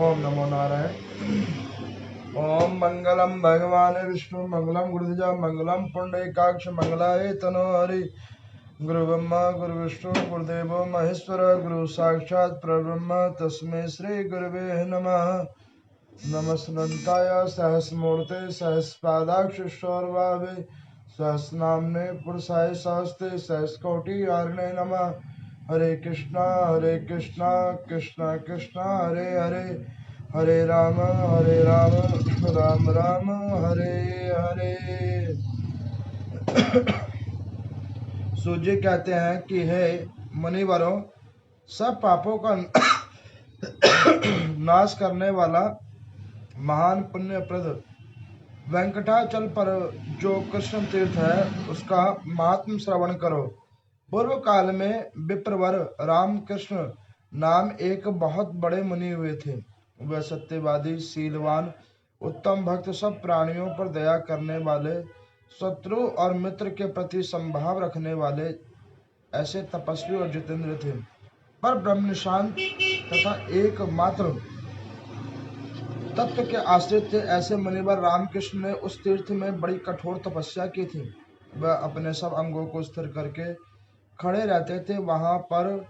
ओम नमो नारायण। ओम मंगलम भगवान विष्णु मंगलम गुरुजा मंगलम पुंडरीकाक्ष मंगलाय तनो हरि। गुरु ब्रह्मा गुरु विष्णु गुरुदेव महेश्वर गुरु साक्षात् परब्रह्म तस्मै श्री गुरुवे नमः। नमस्ते सहस्रमूर्ते सहस्रपादाक्षरभावे सहस्रनाम्ने पुरुषाय सहस्ते सहस्रकोटि आर्णे नमः। हरे कृष्णा कृष्णा कृष्णा हरे हरे, हरे राम राम राम हरे हरे। सूर्य कहते हैं कि हे मुनिवरों, सब पापों का नाश करने वाला महान पुण्यप्रद वेंकटाचल पर जो कृष्ण तीर्थ है उसका महात्म श्रवण करो। पूर्व काल में विप्रवर रामकृष्ण नाम एक बहुत बड़े मुनि हुए थे। वह सत्यवादी, शीलवान, उत्तम भक्त, सब प्राणियों पर दया करने वाले, शत्रु और मित्र के प्रति संभाव रखने वाले ऐसे तपस्वी और जितेंद्र थे। पर ब्रह्मनिशांत तथा एकमात्र तत्व के आश्रित थे। ऐसे मुनिवर रामकृष्ण ने उस तीर्थ में बड़ी कठोर तपस्या की थी। वह अपने सब अंगों को स्थिर करके खड़े रहते थे। वहां पर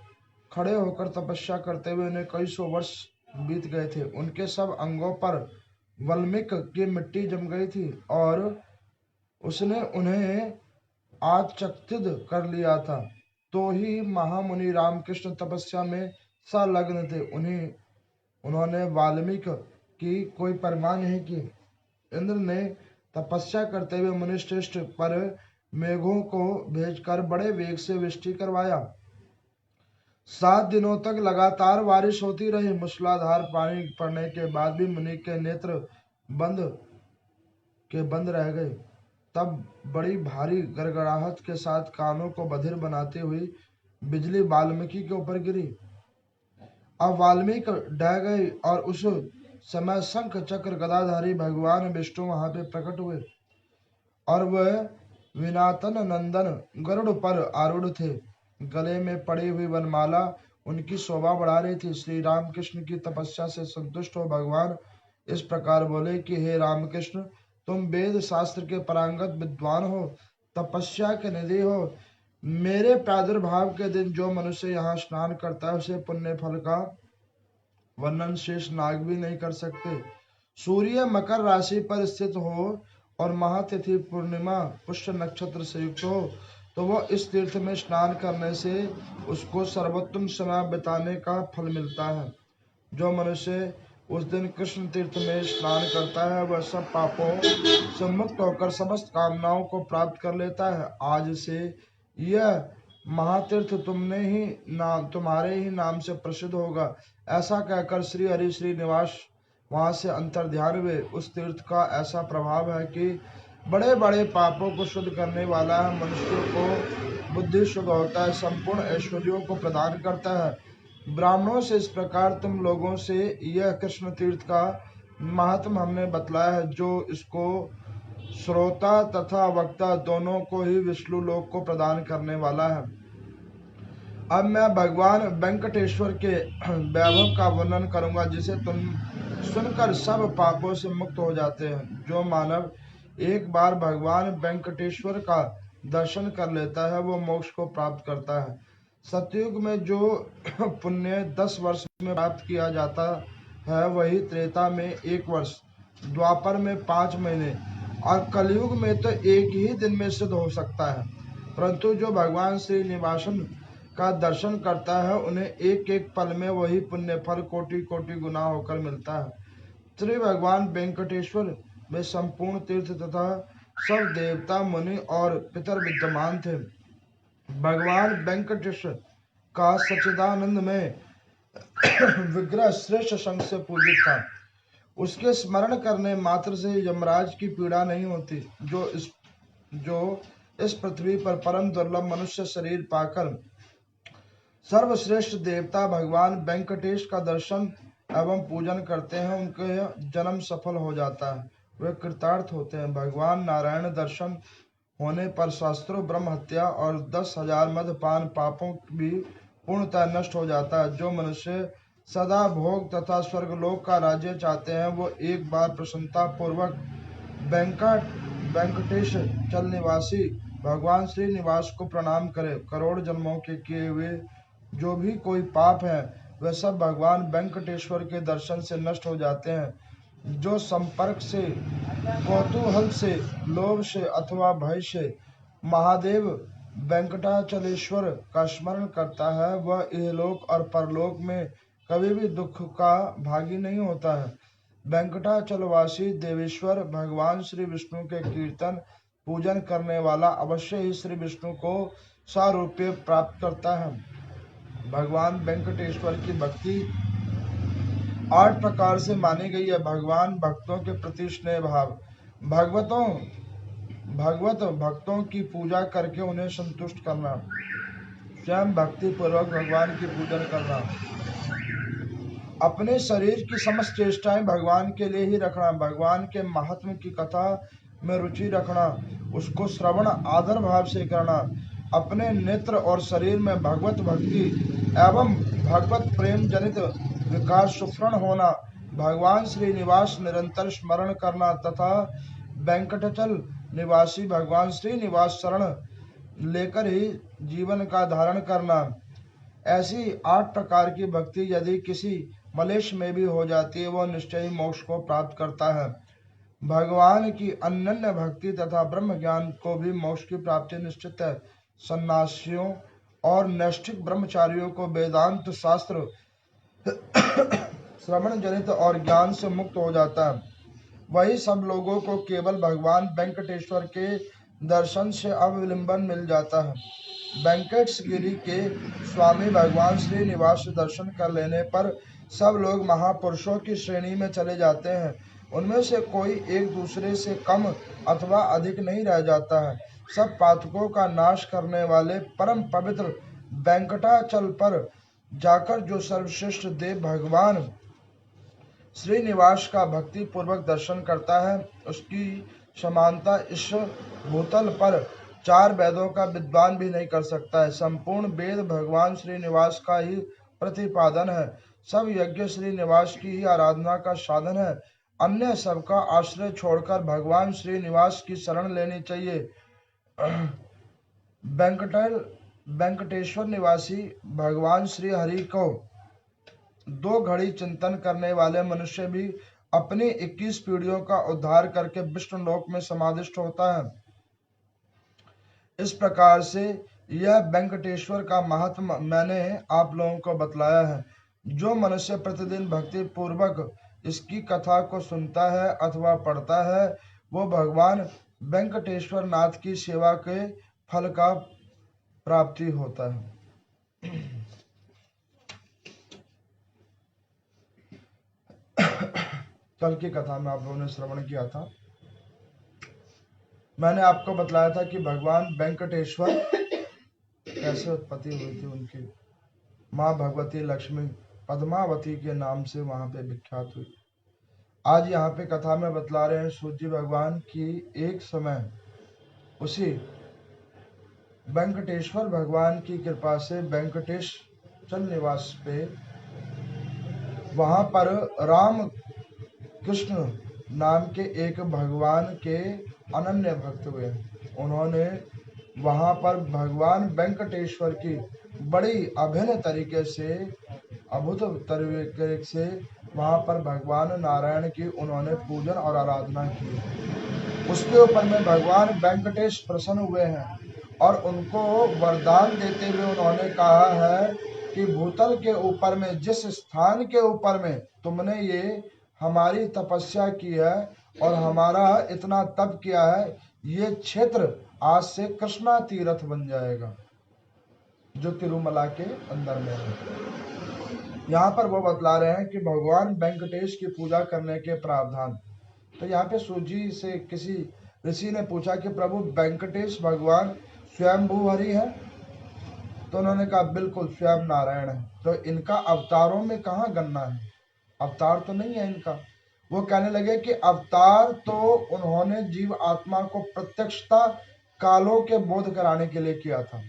खड़े होकर तपस्या करते हुए उन्हें कई सौ वर्ष बीत गए थे। उनके सब अंगों पर वल्मीक की मिट्टी जम गई थी और उसने उन्हें आचकित कर लिया था। तो ही महामुनि रामकृष्ण तपस्या में संलग्न थे। उन्होंने वाल्मीकि की कोई परवाह नहीं की। इंद्र ने तपस्या करते हुए मुनिश्रेष्ठ पर मेघों को भेजकर बड़े वेग से वृष्टि करवाया। 7 दिनों तक लगातार बारिश होती रही। मूसलाधार पानी पड़ने के बाद भी मुनि के नेत्र बंद रह गए। तब बड़ी भारी गड़गड़ाहट के साथ कानों को बधिर बनाती हुई बिजली वाल्मीकि के ऊपर गिरी। अब वाल्मीकि डह गए और उस समय शंख चक्र गदाधारी भगवान विष्णु वहां पे प्रकट हुए और वह विनातन नंदन गरुड़ पर आरूढ़ थे। गले में पड़ी हुई वनमाला उनकी शोभा बढ़ा रही थी। श्री रामकृष्ण की तपस्या से संतुष्ट हो भगवान इस प्रकार बोले कि हे रामकृष्ण, तुम वेद शास्त्र के पारंगत विद्वान हो, तपस्या के निधि हो। मेरे प्रादुर्भाव के दिन जो मनुष्य यहाँ स्नान करता है उसे पुण्य फल का वर्णन शेष नाग भी नहीं कर सकते। सूर्य मकर राशि पर स्थित हो और महातिथि पूर्णिमा पुष्य नक्षत्र से युक्त हो तो वह इस तीर्थ में स्नान करने से उसको सर्वोत्तम समय बिताने का फल मिलता है। जो मनुष्य उस दिन कृष्ण तीर्थ में स्नान करता है वह सब पापों से मुक्त होकर समस्त कामनाओं को प्राप्त कर लेता है। आज से यह महातीर्थ तुम्हारे ही नाम से प्रसिद्ध होगा। ऐसा कहकर श्री हरि श्रीनिवास वहां से अंतर्ध्यान हुए। उस तीर्थ का ऐसा प्रभाव है कि बड़े बड़े पापों को शुद्ध करने वाला है। मनुष्यों को बुद्धि शुद्ध होता है, संपूर्ण ऐश्वर्यों को प्रदान करता है। ब्राह्मणों से इस प्रकार तुम लोगों से यह कृष्ण तीर्थ का महात्म हमने बतलाया है, जो इसको श्रोता तथा वक्ता दोनों को ही विष्णु लोक को प्रदान करने वाला है। अब मैं भगवान वेंकटेश्वर के वैभव का वर्णन करूंगा जिसे तुम सुनकर सब पापों से मुक्त हो जाते हैं। जो मानव एक बार भगवान वेंकटेश्वर का दर्शन कर लेता है वो मोक्ष को प्राप्त करता है। सतयुग में जो पुण्य 10 वर्ष में प्राप्त किया जाता है वही त्रेता में 1 वर्ष, द्वापर में 5 महीने और कलयुग में तो एक ही दिन में सिद्ध हो सकता है। परंतु जो भगवान श्री निवासन का दर्शन करता है उन्हें एक एक पल में वही पुण्य फल कोटि कोटि गुना होकर मिलता है। श्री भगवान वेंकटेश्वर में संपूर्ण तीर्थ तथा सब देवता मुनि और पितर विद्यमान थे। भगवान वेंकटेश्वर का सच्चिदानंद में विग्रह श्रेष्ठ संघ से पूजित था। उसके स्मरण करने मात्र से यमराज की पीड़ा नहीं होती। जो इस पृथ्वी पर परम दुर्लभ मनुष्य शरीर पाकर सर्वश्रेष्ठ देवता भगवान वेंकटेश का दर्शन एवं पूजन करते हैं उनके जन्म सफल हो जाता है, वे कृतार्थ होते हैं। भगवान नारायण दर्शन होने पर शास्त्रों ब्रह्म हत्या और 10,000 मदपान पापों भी पूर्णतः नष्ट हो जाता है। जो मनुष्य सदा भोग तथा स्वर्गलोक का राज्य चाहते हैं, वो एक बार प्रसन्नता पूर्वक वेंकटेश चल निवासी भगवान श्रीनिवास को प्रणाम करें। करोड़ जन्मों के किए हुए जो भी कोई पाप है वह सब भगवान वेंकटेश्वर के दर्शन से नष्ट हो जाते हैं। जो संपर्क से, कौतूहल से, लोभ से अथवा भय से महादेव वेंकटाचलेश्वर का स्मरण करता है, वह इहलोक और परलोक में कभी भी दुख का भागी नहीं होता है। वेंकटाचलवासी देवेश्वर भगवान श्री विष्णु के कीर्तन पूजन करने वाला अवश्य ही श्री विष्णु को सारूप्य प्राप्त करता है। भगवान वेंकटेश्वर की भक्ति 8 प्रकार से मानी गई है। भगवान भक्तों के प्रति स्नेह भाव, भगवत भक्तों की पूजा करके उन्हें संतुष्ट करना, स्वयं भक्ति पूर्वक भगवान की पूजन करना, अपने शरीर की समस्त चेष्टाएं भगवान के लिए ही रखना, भगवान के महात्म की कथा में रुचि रखना, उसको श्रवण आदर भाव से करना, अपने नेत्र और शरीर में भगवत भक्ति एवं भगवत प्रेम जनित विकास सुफर्ण होना, भगवान श्रीनिवास निरंतर स्मरण करना तथा वेंकटाचल निवासी भगवान श्रीनिवास शरण लेकर ही जीवन का धारण करना। ऐसी 8 प्रकार की भक्ति यदि किसी मलेच्छ में भी हो जाती है, वह निश्चय ही मोक्ष को प्राप्त करता है। भगवान की अनन्य भक्ति तथा ब्रह्म ज्ञान को भी मोक्ष की प्राप्ति निश्चित है। सन्यासियों और नैष्ठिक ब्रह्मचारियों को वेदांत शास्त्र श्रवण जनित और ज्ञान से मुक्त हो जाता है। वही सब लोगों को केवल भगवान वेंकटेश्वर के दर्शन से अवलंबन मिल जाता है। वेंकटगिरी के स्वामी भगवान श्रीनिवास दर्शन कर लेने पर सब लोग महापुरुषों की श्रेणी में चले जाते हैं। उनमें से कोई एक दूसरे से कम अथवा अधिक नहीं रह जाता है। सब पातकों का नाश करने वाले परम पवित्र वेंकटाचल पर जाकर जो सर्वश्रेष्ठ देव भगवान श्रीनिवास का भक्ति पूर्वक दर्शन करता है, उसकी समानता इस भूतल पर 4 वेदों का विद्वान भी नहीं कर सकता है। संपूर्ण वेद भगवान श्रीनिवास का ही प्रतिपादन है। सब यज्ञ श्रीनिवास की ही आराधना का साधन है। अन्य सबका आश्रय छोड़कर भगवान श्रीनिवास की शरण लेनी चाहिए। वेंकटेश्वर निवासी भगवान श्री हरि को 2 घड़ी चिंतन करने वाले मनुष्य भी अपनी 21 पीढ़ियों का उद्धार करके विष्णु लोक में समाधिष्ट होता है। इस प्रकार से यह वेंकटेश्वर का महात्मा मैंने आप लोगों को बतलाया है। जो मनुष्य प्रतिदिन भक्ति पूर्वक इसकी कथा को सुनता है अथवा पढ़ता है, वो भगवान वेंकटेश्वर नाथ की सेवा के फल का प्राप्ति होता है। कल की कथा में आप लोगों ने श्रवण किया था। मैंने आपको बतलाया था कि भगवान वेंकटेश्वर कैसे उत्पत्ति हुई थी। उनकी माँ भगवती लक्ष्मी पद्मावती के नाम से वहां पे विख्यात हुई। आज यहाँ पे कथा में बतला रहे हैं सूर्य भगवान की एक समय उसी वेंकटेश्वर भगवान की कृपा से वेंकटेश चल निवास पे वहां पर राम कृष्ण नाम के एक भगवान के अनन्य भक्त हुए। उन्होंने वहां पर भगवान वेंकटेश्वर की बड़ी अभिन्न तरीके से, अद्भुत तरीके से वहां पर भगवान नारायण की उन्होंने पूजन और आराधना की। उसके ऊपर में भगवान वेंकटेश प्रसन्न हुए हैं और उनको वरदान देते हुए उन्होंने कहा है कि भूतल के ऊपर में जिस स्थान के ऊपर में तुमने ये हमारी तपस्या की है और हमारा इतना तप किया है, ये क्षेत्र आज से कृष्णा तीर्थ बन जाएगा जो तिरुमला के अंदर में है। यहाँ पर वो बतला रहे हैं कि भगवान वेंकटेश की पूजा करने के प्रावधान। तो यहाँ पे सूजी से किसी ऋषि ने पूछा कि प्रभु वेंकटेश भगवान स्वयंभू हरि है? तो उन्होंने कहा बिल्कुल स्वयं नारायण है। तो इनका अवतारों में कहाँ गणना है? अवतार तो नहीं है इनका। वो कहने लगे कि अवतार तो उन्होंने जीव आत्मा को प्रत्यक्षता कालों के बोध कराने के लिए किया था।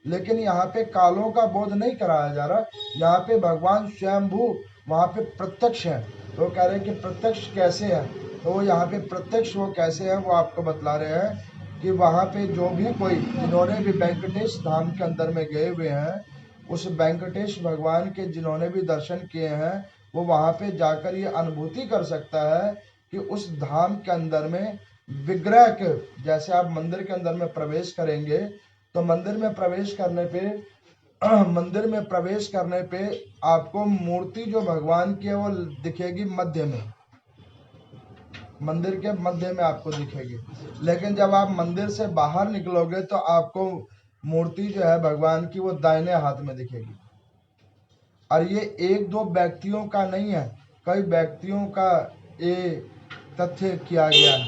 लेकिन यहाँ पे कालों का बोध नहीं कराया जा रहा। यहाँ पे भगवान स्वयंभू वहाँ पे प्रत्यक्ष है। तो कह रहे हैं कि प्रत्यक्ष कैसे है, तो वो यहाँ पे प्रत्यक्ष वो कैसे है वो आपको बतला रहे हैं कि वहाँ पे जो भी कोई जिन्होंने भी वेंकटेश धाम के अंदर में गए हुए हैं, उस वेंकटेश भगवान के जिन्होंने भी दर्शन किए हैं, वो वहाँ पे जाकर ये अनुभूति कर सकता है कि उस धाम के अंदर में विग्रह के, जैसे आप मंदिर के अंदर में प्रवेश करेंगे तो मंदिर में प्रवेश करने पे मंदिर में प्रवेश करने पे आपको मूर्ति जो भगवान की है वो दिखेगी मध्य में, मंदिर के मध्य में आपको दिखेगी। लेकिन जब आप मंदिर से बाहर निकलोगे तो आपको मूर्ति जो है भगवान की वो दाहिने हाथ में दिखेगी। और ये एक दो व्यक्तियों का नहीं है, कई व्यक्तियों का ये तथ्य किया गया है।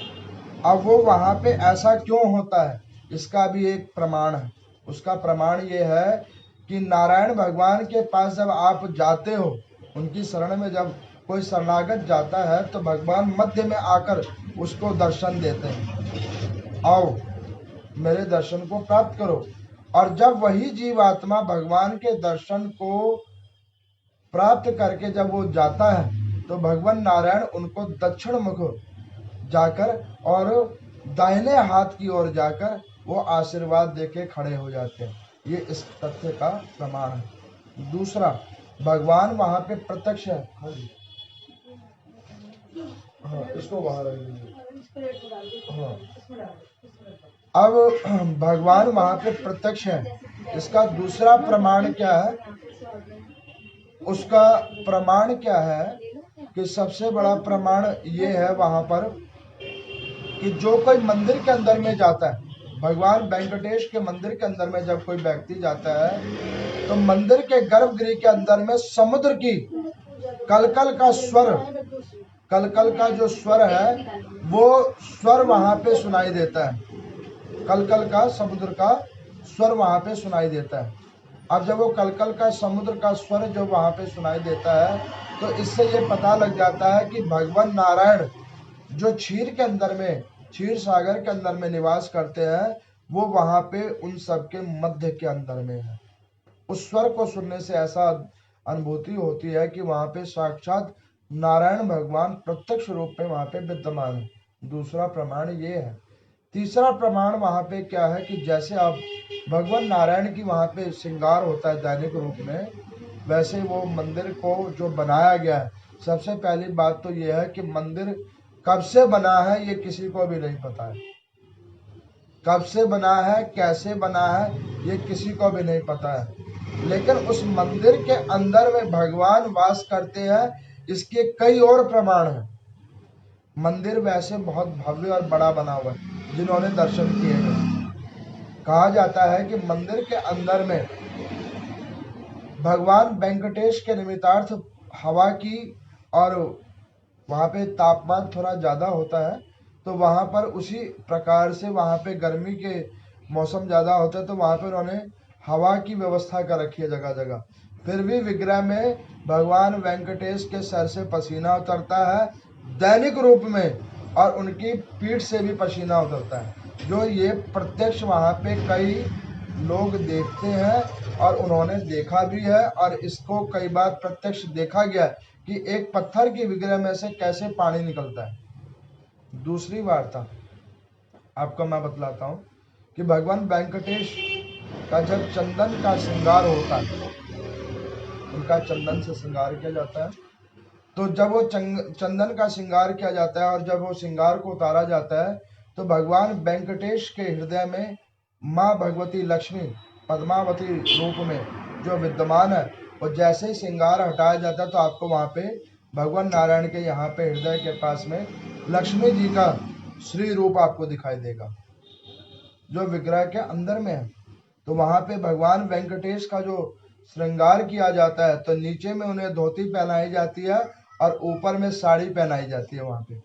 अब वो वहां पे ऐसा क्यों होता है, इसका भी एक प्रमाण है। उसका प्रमाण ये है कि नारायण भगवान के पास जब आप जाते हो, उनकी शरण में जब कोई शरणागत जाता है तो भगवान मध्य में आकर उसको दर्शन देते हैं, आओ मेरे दर्शन को प्राप्त करो। और जब वही जीवात्मा भगवान के दर्शन को प्राप्त करके जब वो जाता है तो भगवान नारायण उनको दक्षिण मुख जाकर और दाहिने हाथ की ओर जाकर वो आशीर्वाद देके खड़े हो जाते हैं। ये इस तथ्य का प्रमाण है। दूसरा, भगवान वहां पे प्रत्यक्ष है। हाँ, इसको वहां रख दीजिए। हाँ, अब भगवान वहां पे प्रत्यक्ष है, इसका दूसरा प्रमाण क्या है? उसका प्रमाण क्या है कि सबसे बड़ा प्रमाण ये है वहां पर कि जो कोई मंदिर के अंदर में जाता है, भगवान वेंकटेश के मंदिर के अंदर में जब कोई व्यक्ति जाता है तो मंदिर के गर्भगृह के अंदर में समुद्र की कलकल का स्वर, कलकल का जो स्वर है वो स्वर वहां पे सुनाई देता है। कलकल का समुद्र का स्वर वहां पे सुनाई देता है। अब जब वो कलकल का समुद्र का स्वर जो वहां पे सुनाई देता है तो इससे ये पता लग जाता है कि भगवान नारायण जो क्षीर के अंदर में, क्षीर सागर के अंदर में निवास करते हैं, वो वहां पे उन सब के मध्य के अंदर में है। उस स्वर को सुनने से ऐसा अनुभूति होती है कि वहां पे साक्षात नारायण भगवान प्रत्यक्ष रूप में वहां पे विद्यमान है। दूसरा प्रमाण ये है। तीसरा प्रमाण वहां पे क्या है कि जैसे आप भगवान नारायण की वहां पे श्रृंगार होता है दैनिक रूप में, वैसे वो मंदिर को जो बनाया गया है, सबसे पहली बात तो ये है कि मंदिर कब से बना है ये किसी को भी नहीं पता है। कब से बना है, कैसे बना है, ये किसी को भी नहीं पता है। लेकिन उस मंदिर के अंदर में भगवान वास करते हैं, इसके कई और प्रमाण हैं। मंदिर वैसे बहुत भव्य और बड़ा बना हुआ है, जिन्होंने दर्शन किए हैं। कहा जाता है कि मंदिर के अंदर में भगवान वेंकटेश के निमित्तार्थ हवा की, और वहाँ पे तापमान थोड़ा ज़्यादा होता है तो वहाँ पर उसी प्रकार से वहाँ पे गर्मी के मौसम ज़्यादा होता है तो वहाँ पे उन्होंने हवा की व्यवस्था कर रखी है जगह जगह। फिर भी विग्रह में भगवान वेंकटेश के सर से पसीना उतरता है दैनिक रूप में, और उनकी पीठ से भी पसीना उतरता है, जो ये प्रत्यक्ष वहाँ पे कई लोग देखते हैं और उन्होंने देखा भी है। और इसको कई बार प्रत्यक्ष देखा गया है कि एक पत्थर की विग्रह में से कैसे पानी निकलता है। दूसरी वार्ता आपको मैं बतलाता हूँ कि भगवान वेंकटेश का जब चंदन का श्रृंगार होता है, उनका चंदन से श्रृंगार किया जाता है, तो जब वो चंदन का श्रृंगार किया जाता है और जब वो श्रृंगार को उतारा जाता है तो भगवान वेंकटेश के हृदय में माँ भगवती लक्ष्मी पद्मावती रूप में जो विद्यमान है, और जैसे ही श्रृंगार हटाया जाता है तो आपको वहाँ पे भगवान नारायण के यहाँ पे हृदय के पास में लक्ष्मी जी का श्री रूप आपको दिखाई देगा, जो विग्रह के अंदर में है। तो वहाँ पे भगवान वेंकटेश का जो श्रृंगार किया जाता है तो नीचे में उन्हें धोती पहनाई जाती है और ऊपर में साड़ी पहनाई जाती है। वहाँ पे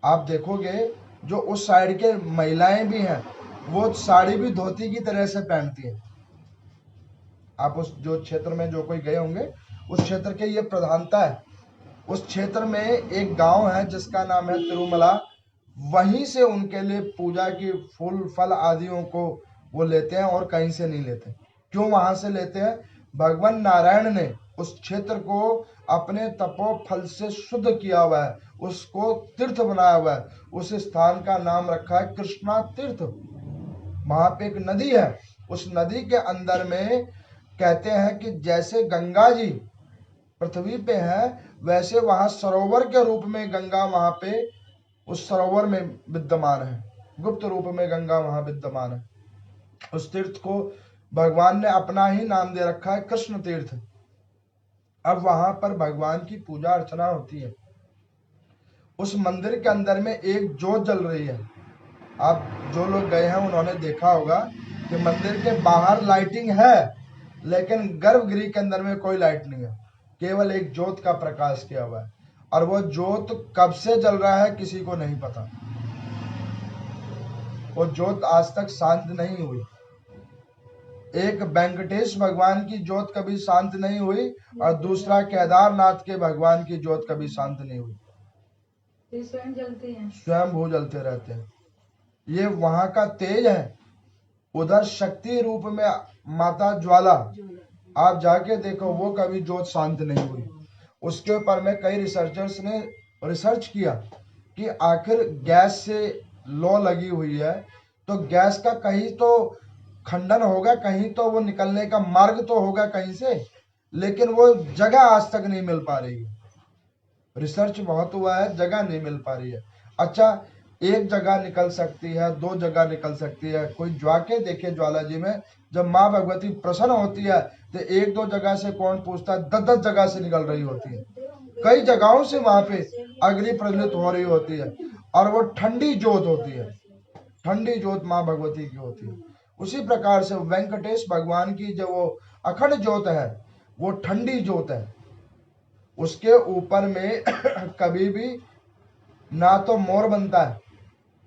आप देखोगे जो उस साइड के महिलाएं भी हैं वो साड़ी भी धोती की तरह से पहनती हैं। आप उस जो क्षेत्र में जो कोई गए होंगे उस क्षेत्र के ये प्रधानता है। उस क्षेत्र में एक गांव है जिसका नाम है तिरुमला, वहीं से उनके लिए पूजा की फूल फल आदियों को वो लेते हैं और कहीं से नहीं लेते। क्यों वहां से लेते हैं? भगवान नारायण ने उस क्षेत्र को अपने तपो फल से शुद्ध किया हुआ है, उसको तीर्थ बनाया हुआ है। उस स्थान का नाम रखा है कृष्णा तीर्थ। वहां पे एक नदी है, उस नदी के अंदर में कहते हैं कि जैसे गंगा जी पृथ्वी पे है, वैसे वहां सरोवर के रूप में गंगा वहां पे उस सरोवर में विद्यमान है, गुप्त रूप में गंगा वहां विद्यमान है। उस तीर्थ को भगवान ने अपना ही नाम दे रखा है कृष्ण तीर्थ। अब वहां पर भगवान की पूजा अर्चना होती है। उस मंदिर के अंदर में एक ज्योत जल रही है। आप जो लोग गए हैं उन्होंने देखा होगा कि मंदिर के बाहर लाइटिंग है, लेकिन गर्भगृह के अंदर में कोई लाइट नहीं है, केवल एक ज्योत का प्रकाश किया हुआ है। और वो ज्योत कब से जल रहा है किसी को नहीं पता। वो ज्योत आज तक शांत नहीं हुई। एक वेंकटेश भगवान की ज्योत कभी शांत नहीं हुई और दूसरा केदारनाथ के भगवान की ज्योत कभी शांत नहीं हुई। स्वयं जलते हैं, स्वयं भू जलते रहते हैं। ये वहां का तेज है। उधर शक्ति रूप में माता ज्वाला, आप जाके देखो, वो कभी ज्योत शांत नहीं हुई। उसके ऊपर में कई रिसर्चर्स ने रिसर्च किया कि आखिर गैस से लौ लगी हुई है, तो गैस का कहीं तो खंडन होगा, कहीं तो वो निकलने का मार्ग तो होगा कहीं से, लेकिन वो जगह आज तक नहीं मिल पा रही है। रिसर्च बहुत हुआ है, जगह नहीं मिल पा रही है। अच्छा, एक जगह निकल सकती है, दो जगह निकल सकती है। कोई जाके देखे ज्वाला जी में, जब माँ भगवती प्रसन्न होती है तो एक दो जगह से कौन पूछता है, 10-10 जगह से निकल रही होती है। कई जगहों से वहां पे अग्नि प्रज्वलित हो रही होती है, और वो ठंडी ज्योत होती है। ठंडी ज्योत माँ भगवती की होती है। उसी प्रकार से वेंकटेश भगवान की जो वो अखंड ज्योत है, वो ठंडी ज्योत है। उसके ऊपर में कभी भी ना तो मोर बनता है,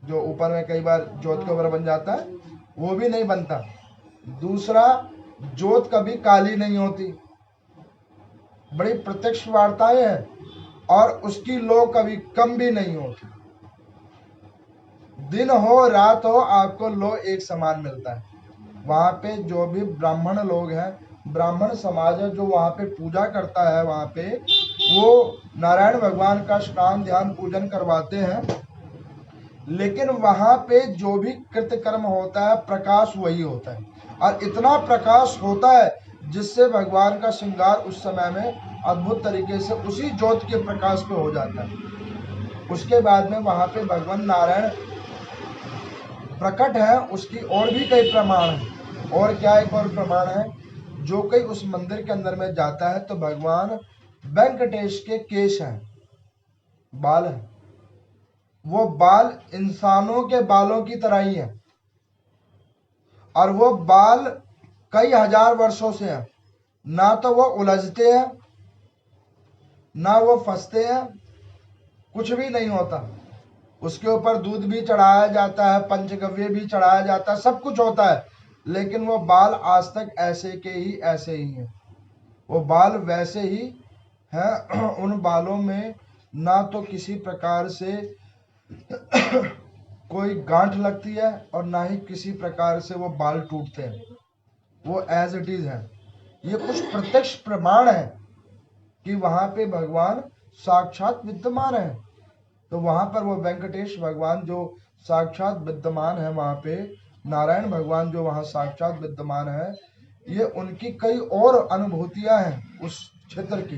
जो ऊपर में कई बार ज्योत के ऊपर बन जाता है, वो भी नहीं बनता। दूसरा, ज्योत कभी काली नहीं होती। बड़ी प्रत्यक्ष वार्ताएं हैं। और उसकी लो कभी कम भी नहीं होती। दिन हो रात हो, आपको लो एक समान मिलता है। वहां पे जो भी ब्राह्मण लोग हैं, ब्राह्मण समाज है, जो वहां पे पूजा करता है, वहां पे वो नारायण भगवान का स्नान ध्यान पूजन करवाते हैं। लेकिन वहां पे जो भी कृत्य कर्म होता है, प्रकाश वही होता है। और इतना प्रकाश होता है जिससे भगवान का श्रृंगार उस समय में अद्भुत तरीके से उसी ज्योत के प्रकाश पे हो जाता है। उसके बाद में वहां पे भगवान नारायण प्रकट है। उसकी और भी कई प्रमाण है। और क्या एक और प्रमाण है, जो कोई उस मंदिर के अंदर में जाता है तो भगवान वेंकटेश के केश हैं, बाल है। वो बाल इंसानों के बालों की तरह ही है, और वो बाल कई हजार वर्षों से हैं। ना तो वो उलझते हैं, ना वो फंसते हैं, कुछ भी नहीं होता। उसके ऊपर दूध भी चढ़ाया जाता है, पंचगव्य भी चढ़ाया जाता है, सब कुछ होता है, लेकिन वो बाल आज तक ऐसे के ही ऐसे ही हैं। वो बाल वैसे ही हैं। उन बालों में ना तो किसी प्रकार से कोई गांठ लगती है, और ना ही किसी प्रकार से वो बाल टूटते हैं। वो एज इट इज है। ये कुछ प्रत्यक्ष प्रमाण है कि वहां पे भगवान साक्षात विद्यमान है। तो वहां पर वो वेंकटेश भगवान जो साक्षात विद्यमान है, वहां पे नारायण भगवान जो वहां साक्षात विद्यमान है, ये उनकी कई और अनुभूतियां हैं उस क्षेत्र की।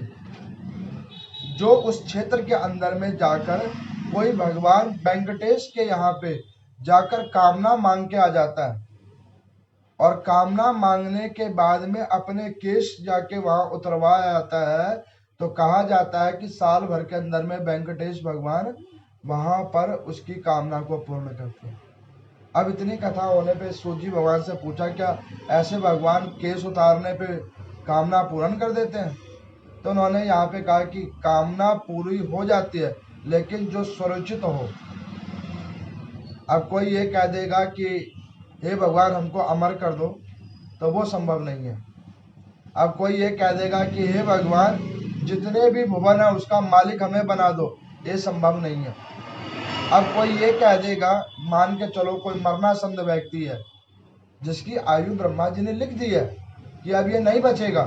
जो उस क्षेत्र के अंदर में जाकर कोई भगवान वेंकटेश के यहाँ पे जाकर कामना मांग के आ जाता है, और कामना मांगने के बाद में अपने केश जाके वहां उतरवाया जाता है, तो कहा जाता है कि साल भर के अंदर में वेंकटेश भगवान वहां पर उसकी कामना को पूर्ण करते हैं। अब इतनी कथा होने पे सूजी भगवान से पूछा, क्या ऐसे भगवान केश उतारने पे कामना पूर्ण कर देते हैं? तो उन्होंने यहाँ पे कहा कि कामना पूरी हो जाती है, लेकिन जो सुरक्षित हो। अब कोई ये कह देगा कि हे भगवान हमको अमर कर दो, तो वो संभव नहीं है। अब कोई ये कह देगा कि हे भगवान जितने भी भुवन है उसका मालिक हमें बना दो, ये संभव नहीं है। अब कोई ये कह देगा, मान के चलो कोई मरना संध व्यक्ति है जिसकी आयु ब्रह्मा जी ने लिख दी है कि अब ये नहीं बचेगा,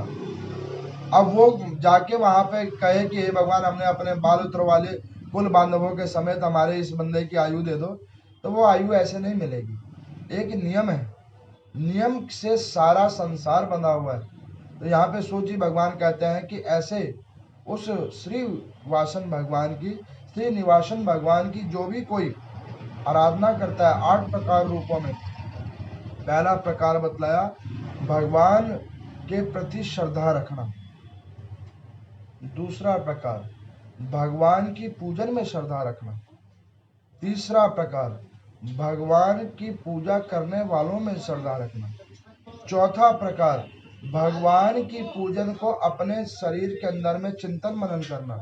अब वो जाके वहां पे कहे कि हे भगवान, हमने अपने बाल उतरवा लिए, कुल बांधवों के समेत हमारे इस बंदे की आयु दे दो, तो वो आयु ऐसे नहीं मिलेगी। एक नियम है, नियम से सारा संसार बंधा हुआ है। तो यहाँ पे सूत जी भगवान कहते हैं कि ऐसे उस श्री वासन भगवान की, श्री निवासन भगवान की जो भी कोई आराधना करता है 8 प्रकार रूपों में, पहला प्रकार बतलाया भगवान के प्रति श्रद्धा रखना, दूसरा प्रकार भगवान की पूजन में श्रद्धा रखना, तीसरा प्रकार भगवान की पूजा करने वालों में श्रद्धा रखना, चौथा प्रकार भगवान की पूजन को अपने शरीर के अंदर में चिंतन मनन करना,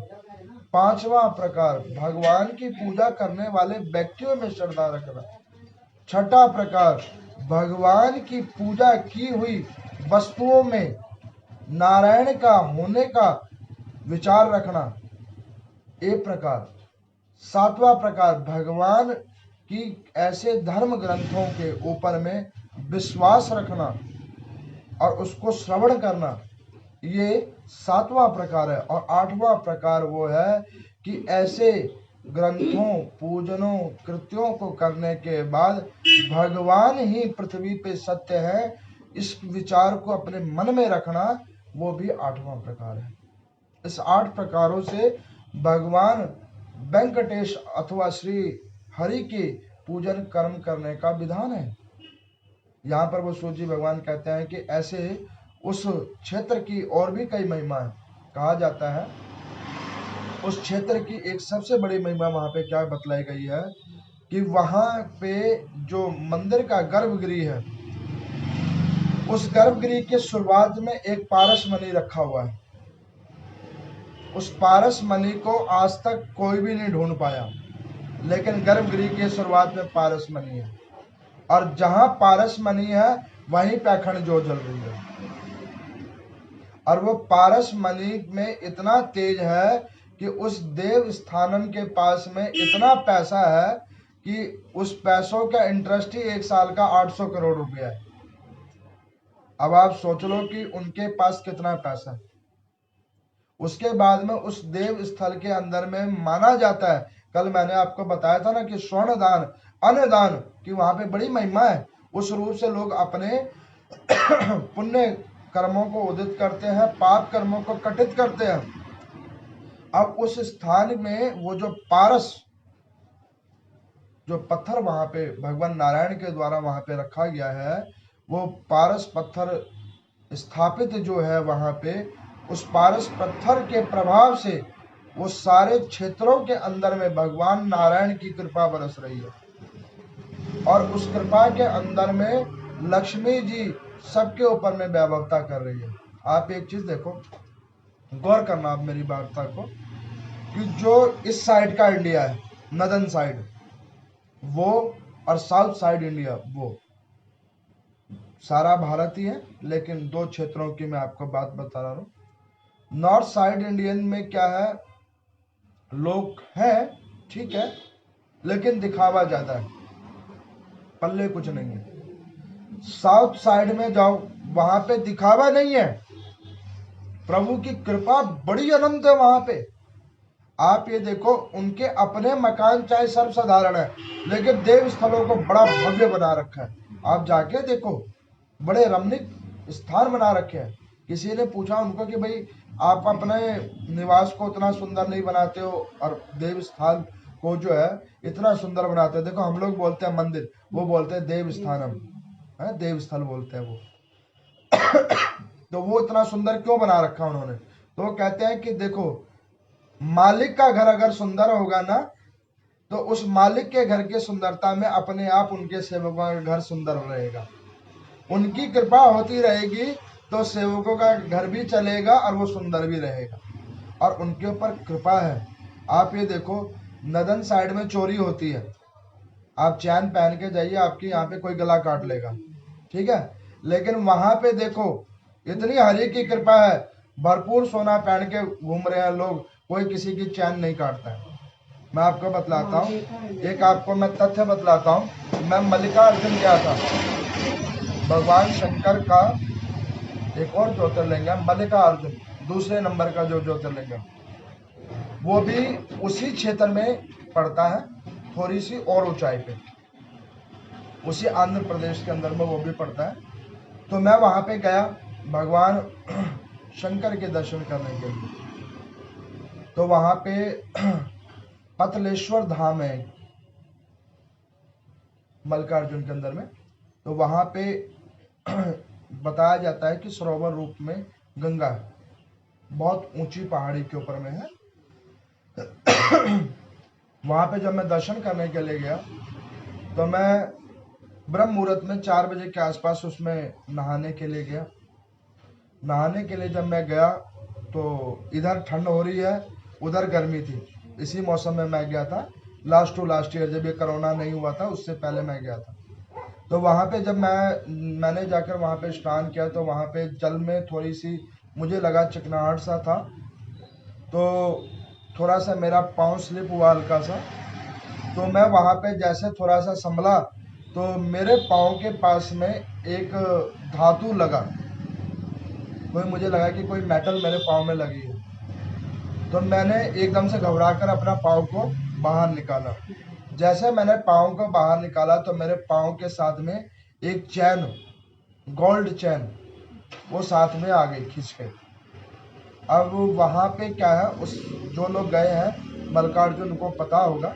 पांचवा प्रकार भगवान की पूजा करने वाले व्यक्तियों में श्रद्धा रखना, छठा प्रकार भगवान की पूजा की हुई वस्तुओं में नारायण का होने का विचार रखना, एक प्रकार, सातवां प्रकार भगवान की ऐसे धर्म ग्रंथों के ऊपर में विश्वास रखना और उसको श्रवण करना, ये सातवां प्रकार है। और आठवां प्रकार वो है कि ऐसे ग्रंथों, पूजनों, कृत्यों को करने के बाद भगवान ही पृथ्वी पे सत्य है, इस विचार को अपने मन में रखना, वो भी आठवां प्रकार है। इस 8 प्रकारों से भगवान वेंकटेश अथवा श्री हरि के पूजन कर्म करने का विधान है। यहाँ पर वो सूत जी भगवान कहते हैं कि ऐसे उस क्षेत्र की और भी कई महिमा है। कहा जाता है उस क्षेत्र की एक सबसे बड़ी महिमा वहां पे क्या बतलाई गई है कि वहां पे जो मंदिर का गर्भगृह है, उस गर्भगृह के शुरुआत में एक पारस मणि रखा हुआ है। उस पारस मणि को आज तक कोई भी नहीं ढूंढ पाया, लेकिन गर्भगृह के शुरुआत में पारस मणि है, और जहां पारस मणि है वहीं पे अखंड ज्योत जल रही है। और वो पारस मणि में इतना तेज है कि उस देव स्थानम के पास में इतना पैसा है कि उस पैसों का इंटरेस्ट ही 1 साल का 800 करोड़ रुपया है। अब आप सोच लो कि उनके पास कितना पैसा है। उसके बाद में उस देव स्थल के अंदर में माना जाता है, कल मैंने आपको बताया था ना कि स्वर्ण दान, अन्न दान की वहां पे बड़ी महिमा है। उस रूप से लोग अपने पुण्य कर्मों को उदित करते हैं, पाप कर्मों को कटित करते हैं। अब उस स्थान में वो जो पारस, जो पत्थर वहां पे भगवान नारायण के द्वारा वहां पे रखा गया है, वो पारस पत्थर स्थापित जो है वहां पे, उस पारस पत्थर के प्रभाव से वो सारे क्षेत्रों के अंदर में भगवान नारायण की कृपा बरस रही है। और उस कृपा के अंदर में लक्ष्मी जी सबके ऊपर में वैभवता कर रही है। आप एक चीज देखो, गौर करना आप मेरी वार्ता को, कि जो इस साइड का इंडिया है, नदन साइड वो, और साउथ साइड इंडिया वो, सारा भारत ही है, लेकिन 2 क्षेत्रों की मैं आपको बात बता रहा हूँ। नॉर्थ साइड इंडियन में क्या है, लोग हैं ठीक है, लेकिन दिखावा ज्यादा है, पल्ले कुछ नहीं है। साउथ साइड में जाओ, वहां पे दिखावा नहीं है, प्रभु की कृपा बड़ी अनंत है वहां पे। आप ये देखो, उनके अपने मकान चाहे सर्वसाधारण है, लेकिन देव स्थलों को बड़ा भव्य बना रखा है। आप जाके देखो, बड़े रमणीक स्थान बना रखे हैं। किसी ने पूछा उनको कि भाई आप अपने निवास को उतना सुंदर नहीं बनाते हो और देव स्थान को जो है इतना सुंदर बनाते हो। देखो हम लोग बोलते हैं मंदिर, वो बोलते हैं देव स्थानम है, देव स्थल बोलते हैं वो। तो वो इतना सुंदर क्यों बना रखा उन्होंने? तो वो कहते हैं कि देखो, मालिक का घर अगर सुंदर होगा ना, तो उस मालिक के घर की सुंदरता में अपने आप उनके सेवकों का घर सुंदर रहेगा। उनकी कृपा होती रहेगी तो सेवकों का घर भी चलेगा और वो सुंदर भी रहेगा, और उनके ऊपर कृपा है। आप ये देखो, नदन साइड में चोरी होती है, आप चैन पहन के जाइए, आपकी यहाँ पे कोई गला काट लेगा, ठीक है, लेकिन वहां पे देखो इतनी हरि की कृपा है, भरपूर सोना पहन के घूम रहे हैं लोग, कोई किसी की चैन नहीं काटता है। मैं आपको बतलाता हूँ, एक आपको मैं तथ्य बतलाता हूँ। मैं मल्लिकार्जुन गया था, भगवान शंकर का एक और ज्योतिर्लिंग है मल्लिकार्जुन, दूसरे नंबर का जो ज्योतिर्लिंग है, वो भी उसी क्षेत्र में पड़ता है, थोड़ी सी और ऊंचाई पे, उसी आंध्र प्रदेश के अंदर में वो भी पड़ता है। तो मैं वहां पे गया भगवान शंकर के दर्शन करने के लिए। तो वहां पे पतलेश्वर धाम है मल्लिकार्जुन के अंदर में। तो वहां पे बताया जाता है कि सरोवर रूप में गंगा है, बहुत ऊंची पहाड़ी के ऊपर में है। वहां पे जब मैं दर्शन करने के लिए गया तो मैं ब्रह्म मुहूर्त में 4 बजे के आसपास उसमें नहाने के लिए गया। नहाने के लिए जब मैं गया तो इधर ठंड हो रही है, उधर गर्मी थी। इसी मौसम में मैं गया था, लास्ट टू लास्ट ईयर, जब ये कोरोना नहीं हुआ था उससे पहले मैं गया था। तो वहाँ पे जब मैंने जाकर वहाँ पे स्नान किया तो वहाँ पे जल में थोड़ी सी मुझे लगा चिकनाहट सा था, तो थोड़ा सा मेरा पाँव स्लिप हुआ हल्का सा। तो मैं वहाँ पे जैसे थोड़ा सा संभला तो मेरे पाँव के पास में एक धातु लगा, कोई मुझे लगा कि कोई मेटल मेरे पाँव में लगी है। तो मैंने एकदम से घबराकर अपना पाँव को बाहर निकाला। जैसे मैंने पाँव को बाहर निकाला तो मेरे पाँव के साथ में एक चैन, गोल्ड चैन, वो साथ में आ गई खींच के। अब वहाँ पे क्या है, उस जो लोग गए हैं मल्लिकार्जुन को पता होगा,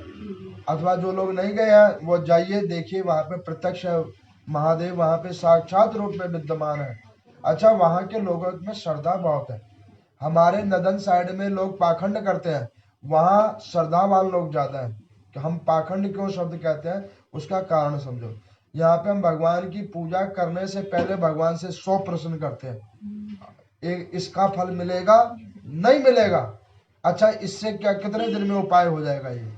अथवा जो लोग नहीं गए हैं वो जाइए देखिए, वहाँ पे प्रत्यक्ष महादेव वहाँ पे साक्षात रूप में विद्यमान है। अच्छा, वहाँ के लोगों में श्रद्धा बहुत है। हमारे नदन साइड में लोग पाखंड करते हैं, वहाँ श्रद्धावान लोग ज्यादा है। कि हम पाखंड क्यों शब्द कहते हैं उसका कारण समझो। यहाँ पे हम भगवान की पूजा करने से पहले भगवान से 100 प्रश्न करते हैं, इसका फल मिलेगा नहीं मिलेगा, अच्छा इससे क्या कितने दिन में उपाय हो जाएगा, ये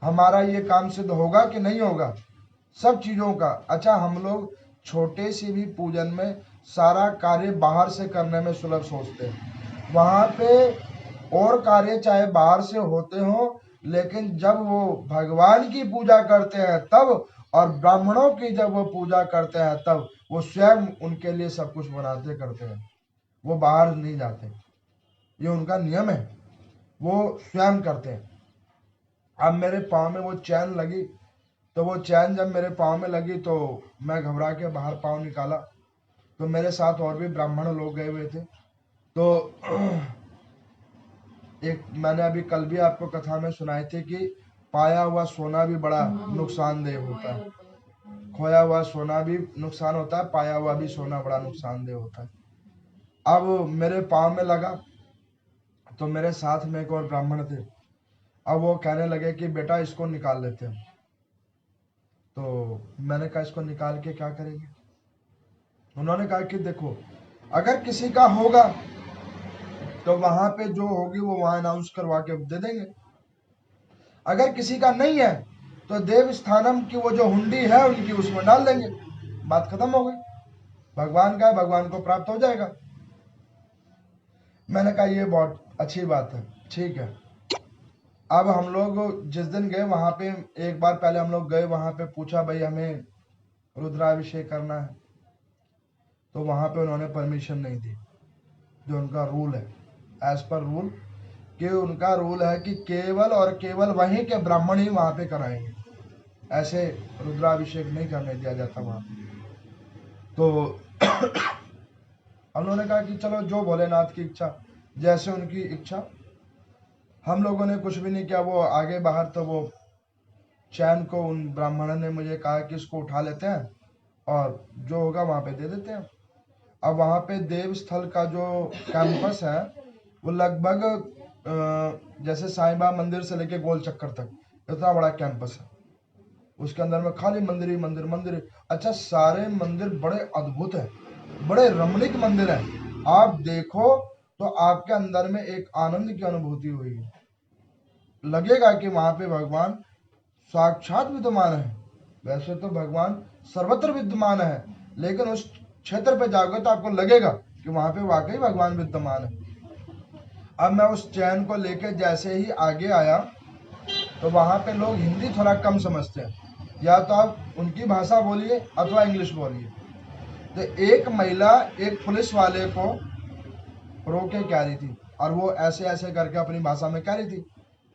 हमारा ये काम सिद्ध होगा कि नहीं होगा, सब चीजों का। अच्छा, हम लोग छोटे से भी पूजन में सारा कार्य बाहर से करने में सुलभ सोचते हैं। वहां पे और कार्य चाहे बाहर से होते हो, लेकिन जब वो भगवान की पूजा करते हैं तब, और ब्राह्मणों की जब वो पूजा करते हैं तब, वो स्वयं उनके लिए सब कुछ बनाते करते हैं, वो बाहर नहीं जाते, ये उनका नियम है, वो स्वयं करते हैं। अब मेरे पाँव में वो चैन लगी, तो वो चैन जब मेरे पाँव में लगी तो मैं घबरा के बाहर पाँव निकाला। तो मेरे साथ और भी ब्राह्मण लोग गए हुए थे। तो एक मैंने अभी कल भी आपको कथा में सुनाई थी कि पाया हुआ सोना भी बड़ा नुकसानदेह होता है, खोया हुआ सोना भी नुकसान होता है, पाया हुआ भी सोना बड़ा नुकसानदेह होता है। अब मेरे पाँव में लगा तो मेरे साथ में एक और ब्राह्मण थे। अब वो कहने लगे कि बेटा इसको निकाल लेते हैं। तो मैंने कहा इसको निकाल के क्या करेंगे? उन्होंने कहा कि देखो, अगर किसी का होगा तो वहां पे जो होगी वो वहां अनाउंस करवा के दे देंगे, अगर किसी का नहीं है तो देव स्थानम की वो जो हुंडी है उनकी उसमें डाल देंगे, बात खत्म हो गई। भगवान का है, भगवान को प्राप्त हो जाएगा। मैंने कहा ये बहुत अच्छी बात है, ठीक है। अब हम लोग जिस दिन गए वहां पे, एक बार पहले हम लोग गए वहां पे, पूछा भाई हमें रुद्राभिषेक करना है, तो वहां पे उन्होंने परमिशन नहीं दी। जो उनका रूल है, एज पर रूल, कि उनका रूल है कि केवल और केवल वहीं के ब्राह्मण ही वहां पे कराएंगे, ऐसे रुद्राभिषेक नहीं करने दिया जाता वहां पे। तो उन्होंने कहा कि चलो जो भोलेनाथ की इच्छा, जैसे उनकी इच्छा। हम लोगों ने कुछ भी नहीं किया, वो आगे बाहर, तो वो चैन को उन ब्राह्मणों ने मुझे कहा कि इसको उठा लेते हैं और जो होगा वहां पे दे देते हैं। अब वहां पे देव स्थल का जो कैंपस है वो लगभग जैसे साईं बाबा मंदिर से लेके गोल चक्कर तक इतना बड़ा कैंपस है। उसके अंदर में खाली मंदिर ही मंदिर, मंदिर। अच्छा, सारे मंदिर बड़े अद्भुत है, बड़े रमणीक मंदिर है। आप देखो तो आपके अंदर में एक आनंद की अनुभूति हुई, लगेगा कि वहां पे भगवान साक्षात विद्यमान है। वैसे तो भगवान सर्वत्र विद्यमान है, लेकिन उस क्षेत्र पे जाओगे तो आपको लगेगा कि वहां पे वाकई भगवान विद्यमान है। अब मैं उस चैन को लेके जैसे ही आगे आया तो वहां पे लोग हिंदी थोड़ा कम समझते हैं, या तो आप उनकी भाषा बोलिए अथवा इंग्लिश बोलिए। तो एक महिला एक पुलिस वाले को रो के कह रही थी, और वो ऐसे ऐसे करके अपनी भाषा में कह रही थी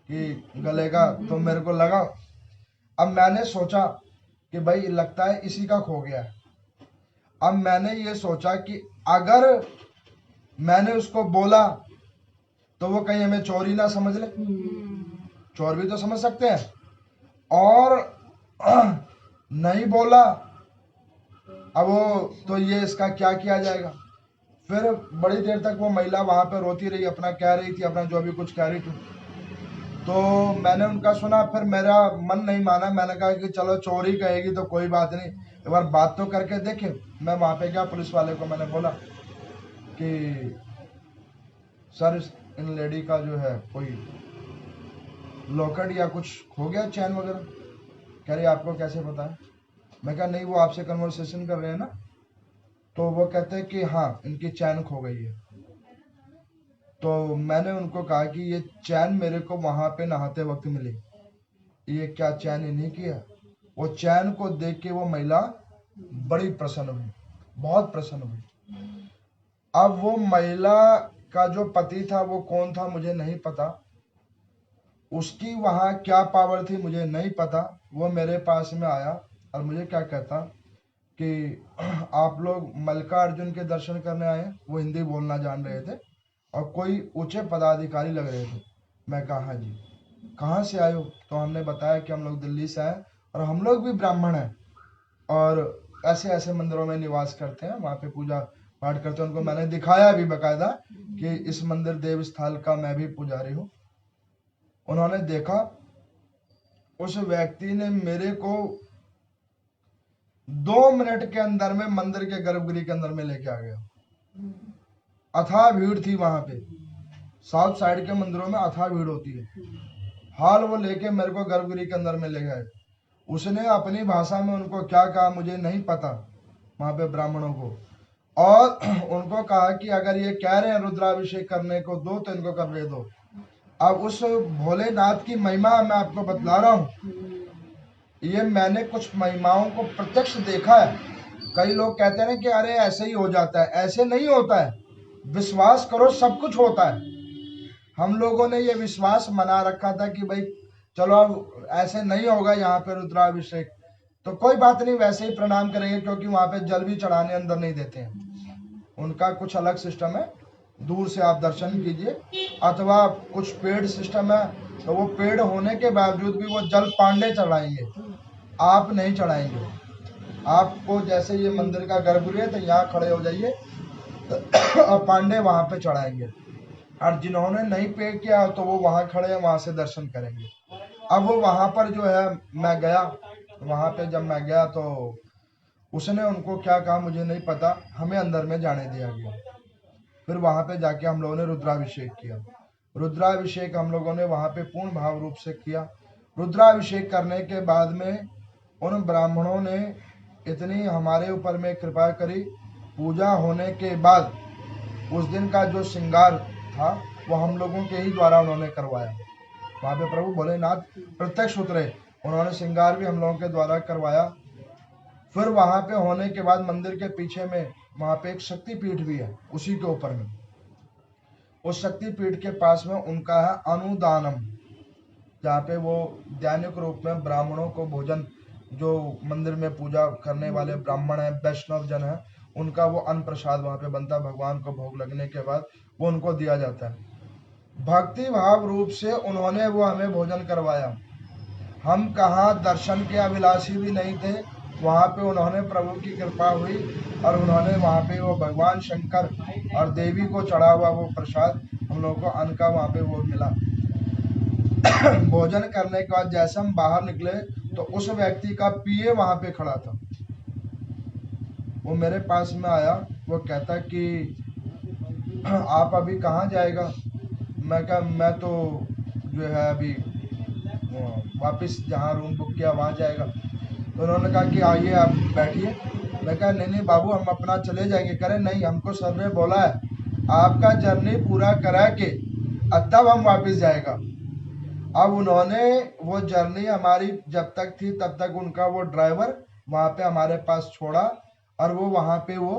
कि गले का तो मेरे को लगा। अब मैंने सोचा कि भाई लगता है इसी का खो गया है। अब मैंने ये सोचा कि अगर मैंने उसको बोला तो वो कहीं हमें चोर ही ना समझ ले, चोर भी तो समझ सकते हैं, और नहीं बोला अब वो तो ये इसका क्या किया जाएगा। फिर बड़ी देर तक वो महिला वहां पे रोती रही, अपना कह रही थी, अपना जो भी कुछ कह रही थी। तो मैंने उनका सुना, फिर मेरा मन नहीं माना, मैंने कहा कि चलो चोरी कहेगी तो कोई बात नहीं, एक बार बात तो करके देखे। मैं वहां पे गया, पुलिस वाले को मैंने बोला कि सर इन लेडी का जो है कोई लॉकेट या कुछ खो गया, चैन वगैरह। कह रही आपको कैसे पता है? मैं कहा नहीं, वो आपसे कन्वर्सेशन कर रहे हैं ना। तो वो कहते हैं कि हाँ इनकी चैन खो गई है। तो मैंने उनको कहा कि ये चैन मेरे को वहां पे नहाते वक्त मिली, ये क्या चैन इन्हीं की है? वो चैन को देख के वो महिला बड़ी प्रसन्न हुई, बहुत प्रसन्न हुई। अब वो महिला का जो पति था वो कौन था मुझे नहीं पता, उसकी वहां क्या पावर थी मुझे नहीं पता। वो मेरे पास में आया और मुझे क्या कहता कि आप लोग मल्लिकार्जुन के दर्शन करने आए? वो हिंदी बोलना जान रहे थे और कोई ऊंचे पदाधिकारी लग रहे थे। मैं कहा हाँ जी। कहाँ से आए हो? तो हमने बताया कि हम लोग दिल्ली से आए और हम लोग भी ब्राह्मण हैं और ऐसे ऐसे मंदिरों में निवास करते हैं, वहाँ पे पूजा पाठ करते हैं। उनको मैंने दिखाया भी बकायदा कि इस मंदिर देव स्थल का मैं भी पुजारी हूँ। उन्होंने देखा, उस व्यक्ति ने मेरे को 2 मिनट के अंदर में मंदिर के गर्भगृह के अंदर में लेके आ गया। अथाह भीड़ थी वहां पे, साउथ साइड के मंदिरों में अथाह भीड़ होती है। हाल वो लेके मेरे को गर्भगृह के अंदर में ले गए। उसने अपनी भाषा में उनको क्या कहा मुझे नहीं पता, वहां पे ब्राह्मणों को, और उनको कहा कि अगर ये कह रहे हैं रुद्राभिषेक करने को दो तो इनको करने दो। अब उस भोलेनाथ की महिमा मैं आपको बतला रहा हूँ, ये मैंने कुछ महिमाओं को प्रत्यक्ष देखा है। कई लोग कहते हैं कि अरे ऐसे ही हो जाता है, ऐसे नहीं होता है, विश्वास करो सब कुछ होता है। हम लोगों ने ये विश्वास मना रखा था कि भाई चलो अब ऐसे नहीं होगा यहाँ पे रुद्राभिषेक, तो कोई बात नहीं, वैसे ही प्रणाम करेंगे, क्योंकि वहां पे जल भी चढ़ाने अंदर नहीं देते हैं। उनका कुछ अलग सिस्टम है, दूर से आप दर्शन कीजिए, अथवा कुछ पेड सिस्टम है, तो वो पेड होने के बावजूद भी वो जल पांडे चढ़ाएंगे, आप नहीं चढ़ाएंगे। आपको जैसे ये मंदिर का गर्भगृह है तो यहाँ खड़े हो जाइए और पांडे वहां पे चढ़ाएंगे, और जिन्होंने नहीं पे किया तो वो वहां खड़े हैं, वहां से दर्शन करेंगे। अब वो वहां पर जो है मैं गया, वहां पे जब मैं गया तो उसने उनको क्या कहा मुझे नहीं पता, हमें अंदर में जाने दिया गया। फिर वहां पे जाके हम लोगों ने रुद्राभिषेक किया। रुद्राभिषेक हम लोगों ने वहां पे पूर्ण भाव रूप से किया। रुद्राभिषेक करने के बाद में उन ब्राह्मणों ने इतनी हमारे ऊपर में कृपा करी, पूजा होने के बाद उस दिन का जो श्रृंगार था वो हम लोगों के ही द्वारा उन्होंने करवाया। वहां पे प्रभु भोलेनाथ प्रत्यक्ष उतरे, उन्होंने श्रृंगार भी हम लोगों के द्वारा करवाया। फिर वहां पे होने के बाद मंदिर के पीछे में वहां पे एक शक्तिपीठ भी है, उसी के ऊपर में, उस शक्तिपीठ के पास में उनका है अनुदानम, जहाँ पे वो दैनिक रूप में ब्राह्मणों को भोजन, जो मंदिर में पूजा करने वाले ब्राह्मण हैं, वैष्णव जन है, उनका वो अन्न प्रसाद वहां पे बनता है। भगवान को भोग लगने के बाद वो उनको दिया जाता है। भक्ति भाव रूप से उन्होंने वो हमें भोजन करवाया। हम कहाँ दर्शन के अभिलाषी भी नहीं थे, वहाँ पे उन्होंने प्रभु की कृपा हुई और उन्होंने वहाँ पे वो भगवान शंकर और देवी को चढ़ा हुआ वो प्रसाद हम लोगों को अन्न का वहाँ पे वो मिला। भोजन करने के बाद जैसे हम बाहर निकले तो उस व्यक्ति का पीए वहाँ पे खड़ा था। वो मेरे पास में आया, वो कहता कि आप अभी कहाँ जाएगा? मैं कहा मैं तो जो है अभी वापस जहाँ रूम बुक किया वहाँ जाएगा। तो उन्होंने कहा कि आइए आप बैठिए। मैं कहा नहीं बाबू हम अपना चले जाएंगे। करे नहीं, हमको सर ने बोला है आपका जर्नी पूरा करा के तब हम वापस जाएगा। अब उन्होंने वो जर्नी हमारी जब तक थी तब तक उनका वो ड्राइवर वहां पे हमारे पास छोड़ा और वो वहां पे वो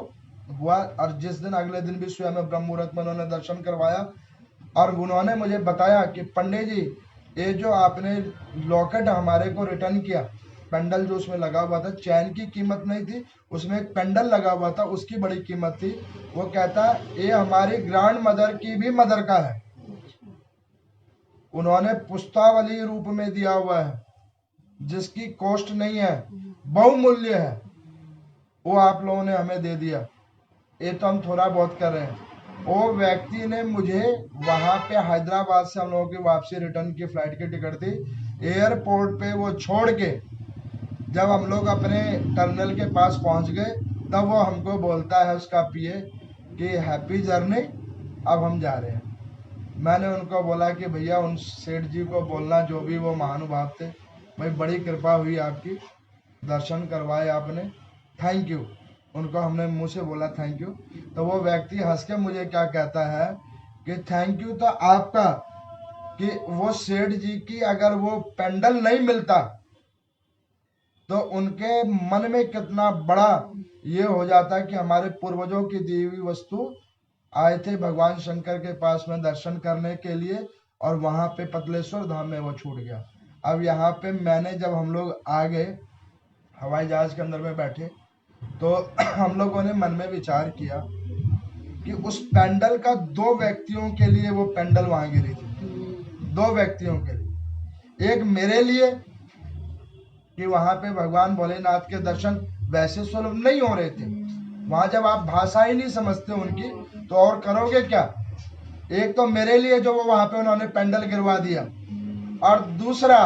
हुआ। और जिस दिन अगले दिन भी स्वयं ब्रह्म मुहूर्त में उन्होंने दर्शन करवाया और उन्होंने मुझे बताया कि पंडित जी ये जो आपने लॉकेट हमारे को रिटर्न किया, पेंडल जो उसमें लगा हुआ था, चैन की कीमत नहीं थी, उसमें एक पेंडल लगा हुआ था, उसकी बड़ी कीमत थी। वो कहता ये हमारी ग्रैंड मदर की भी मदर का है, उन्होंने पुस्तावली रूप में दिया हुआ है, जिसकी कॉस्ट नहीं है, बहुमूल्य है, वो आप लोगों ने हमें दे दिया। ये तो हम थोड़ा बहुत कर रहे हैं। वो व्यक्ति ने मुझे वहां पे हैदराबाद से हम लोगों की वापसी रिटर्न की फ्लाइट की टिकट थी, एयरपोर्ट पे वो छोड़ के जब हम लोग अपने टर्मिनल के पास पहुंच गए तब वो हमको बोलता है उसका पीए कि हैप्पी जर्नी, अब हम जा रहे हैं। मैंने उनको बोला कि भैया उन सेठ जी को बोलना, जो भी वो महानुभाव थे, भाई बड़ी कृपा हुई आपकी, दर्शन करवाए आपने, थैंक यू। उनको हमने मुंह से बोला थैंक यू। तो वो व्यक्ति हंस के मुझे क्या कहता है कि थैंक यू तो आपका, कि वो सेठ जी की अगर वो पेंडल नहीं मिलता तो उनके मन में कितना बड़ा ये हो जाता कि हमारे पूर्वजों की दी हुई वस्तु आए थे भगवान शंकर के पास में दर्शन करने के लिए और वहां पे पतलेश्वर धाम में वो छूट गया। अब यहाँ पे मैंने जब हम लोग आ गए हवाई जहाज के अंदर में बैठे तो हम लोगों ने मन में विचार किया कि उस पेंडल का दो व्यक्तियों के लिए वो पेंडल वहां गिरी थी, दो व्यक्तियों के लिए। एक मेरे लिए कि वहां पे भगवान भोलेनाथ के दर्शन वैसे सुलभ नहीं हो रहे थे, वहां जब आप भाषा ही नहीं समझते उनकी तो और करोगे क्या। एक तो मेरे लिए जो वो वहां पे उन्होंने पेंडल गिरवा दिया, और दूसरा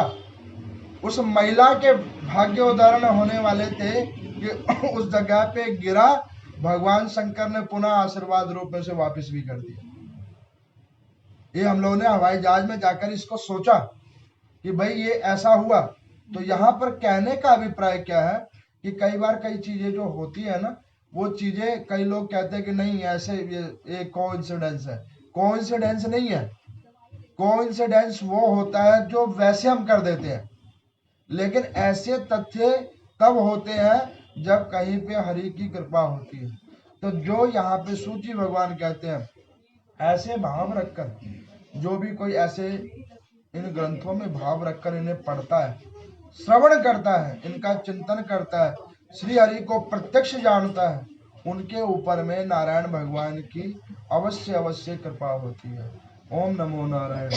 उस महिला के भाग्य उदाहरण होने वाले थे कि उस जगह पे गिरा, भगवान शंकर ने पुनः आशीर्वाद रूप में से वापस भी कर दिया। ये हम लोगों ने हवाई जहाज में जाकर इसको सोचा कि भाई ये ऐसा हुआ। तो यहाँ पर कहने का अभिप्राय क्या है कि कई बार कई चीजें जो होती है ना, वो चीजें कई लोग कहते हैं कि नहीं ऐसे ये कोइंसिडेंस है। कोइंसिडेंस नहीं है, कोइंसिडेंस वो होता है जो वैसे हम कर देते हैं, लेकिन ऐसे तथ्य तब होते हैं जब कहीं पे हरि की कृपा होती है। तो जो यहाँ पे सूची भगवान कहते हैं, ऐसे भाव रखकर जो भी कोई ऐसे इन ग्रंथों में भाव रखकर इन्हें पढ़ता है, श्रवण करता है, इनका चिंतन करता है, श्री हरि को प्रत्यक्ष जानता है, उनके ऊपर में नारायण भगवान की अवश्य अवश्य कृपा होती है। ओम नमो नारायण।